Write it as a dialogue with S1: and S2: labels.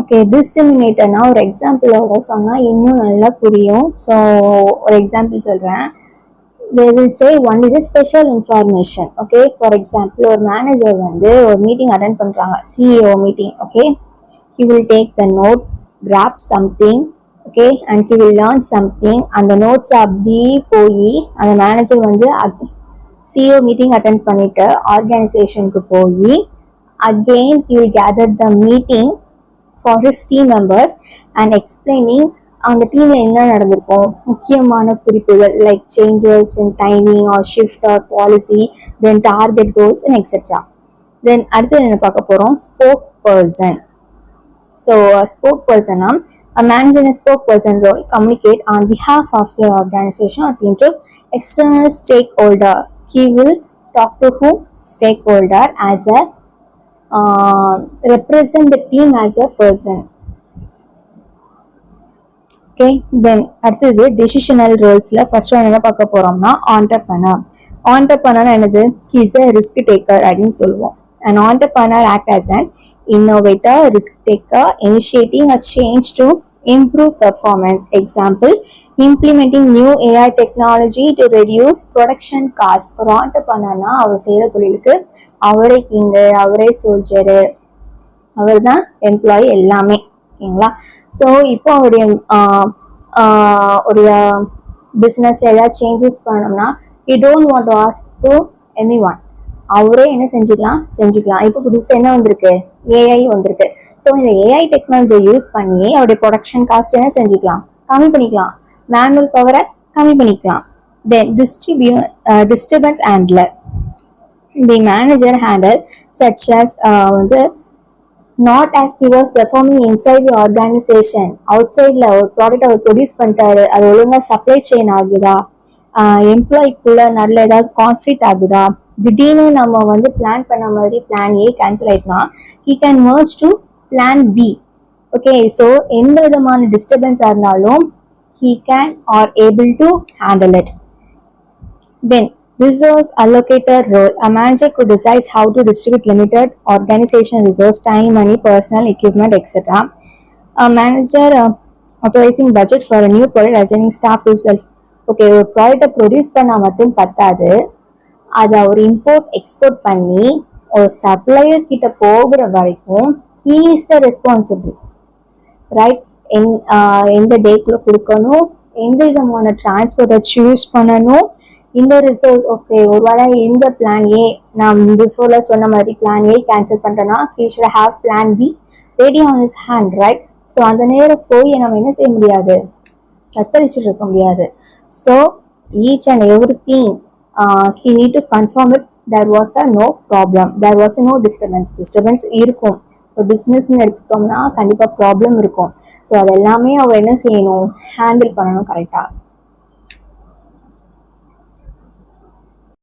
S1: Okay, டிஸ்ஸிமினேட்டர்னா ஒரு எக்ஸாம்பிளோட சொன்னால் இன்னும் நல்லா புரியும். ஸோ ஒரு எக்ஸாம்பிள் சொல்கிறேன். they will say only the special information. Okay, for example ஒரு மேனேஜர் வந்து ஒரு மீட்டிங் அட்டென்ட் பண்றாங்க, CEO meeting. Okay, he will take the note, grab something, okay, and he will learn something. அந்த notes அப்படியே போய் அந்த manager வந்து CEO meeting attend பண்ணிட்டு ஆர்கனைசேஷனுக்கு போய் again he will gather the meeting for his team members and explaining அந்த டீம்ல என்ன நடந்திருக்கும், முக்கியமான குறிப்புகள் like changes in timing or shift or policy, then target goals and etcetera. Then அடுத்து என்ன பார்க்க போறோம், ஸ்போக் பர்சன். ஸோ ஸ்போக் பர்சனா a manager in a spokesperson role communicate on behalf of your organization or team to external stakeholder. He will talk to whom, stakeholder, as a represent the team as a person. Okay, then அடுத்தது decisional ரோல்ஸ்ல first one என்ன பார்க்க போறோம்னா entrepreneur. Entrepreneur என்னது, he's a risk taker அப்படின்னு சொல்லுவோம். An entrepreneur act as an innovator, risk taker, initiating a change to improve performance. Example, implementing new AI technology to reduce production cost. ஒரு ஆண்டர்பிரனர்னா அவர் செய்யற தொழிலுக்கு அவரே கிங்கு, அவரே சோல்ஜரு, அவர் தான் employee எல்லாமே. ஓகேங்களா? ஸோ இப்போ அவருடைய பிஸ்னஸ் ஏதாவது சேஞ்சஸ் பண்ணோம்னா you don't want to ask to any one, அவரே என்ன செஞ்சுக்கலாம். இப்போ புதுசாக என்ன வந்திருக்கு, ஏஐ வந்திருக்கு. ஸோ இந்த ஏஐ டெக்னாலஜியை யூஸ் பண்ணி அவருடைய ப்ரொடக்ஷன் காஸ்ட் என்ன செஞ்சுக்கலாம், கம்மி பண்ணிக்கலாம், மேனுவல் பவரை கம்மி பண்ணிக்கலாம். Then disturbance handler. The manager handle such as வந்து not as he was performing inside the organization, outsideல ஒரு ப்ராடக்ட் அவர் ப்ரொடியூஸ் பண்ணிட்டாரு, அது ஒழுங்கா சப்ளை செயின் ஆகுதா, எம்ப்ளாய்க்குள்ள நல்ல ஏதாவது கான்ஃப்ளிக்ட் ஆகுதா, திடீர்னு நம்ம வந்து பிளான் பண்ண மாதிரி பிளான் ஏ கேன்சல் ஆயிட்டுனா he can merge to plan B. Okay, so எந்த விதமான டிஸ்டர்பன்ஸாக இருந்தாலும் he can or able to handle it. Then resource allocator role. A manager could decide how to distribute limited organizational resource, time, money, personal equipment, etc. A manager authorizing budget for a new product, assigning staff to self. Okay, ஒரு ப்ராடக்டை produce பண்ணால் மட்டும் பத்தாது, அதை அவர் import export பண்ணி ஒரு supplier கிட்ட போகிற வரைக்கும் he is the responsible, right? எந்த டேக்குள்ள கொடுக்கணும், எந்த விதமான டிரான்ஸ்போர்ட்டை சூஸ் பண்ணணும், இந்த ரிசோர்ஸ். ஓகே, ஒருவேளை இந்த பிளான் ஏ நான் பிஃபோர்ல சொன்ன மாதிரி பிளான் ஏ கேன்சல் பண்றேன்னா he should have plan B ready on his hand, right? So அந்த நேரம் போய் நம்ம என்ன செய்ய முடியாது, தத்தளிச்சுட்டு இருக்க முடியாது. So each and every thing he need to confirm it there was a no problem, there was a no disturbance இருக்கும். இப்போ பிஸ்னஸ்ன்னு எடுத்துக்கிட்டோம்னா கண்டிப்பாக ப்ராப்ளம் இருக்கும். ஸோ அது எல்லாமே அவர் என்ன செய்யணும், ஹேண்டில் பண்ணணும் கரெக்டாக.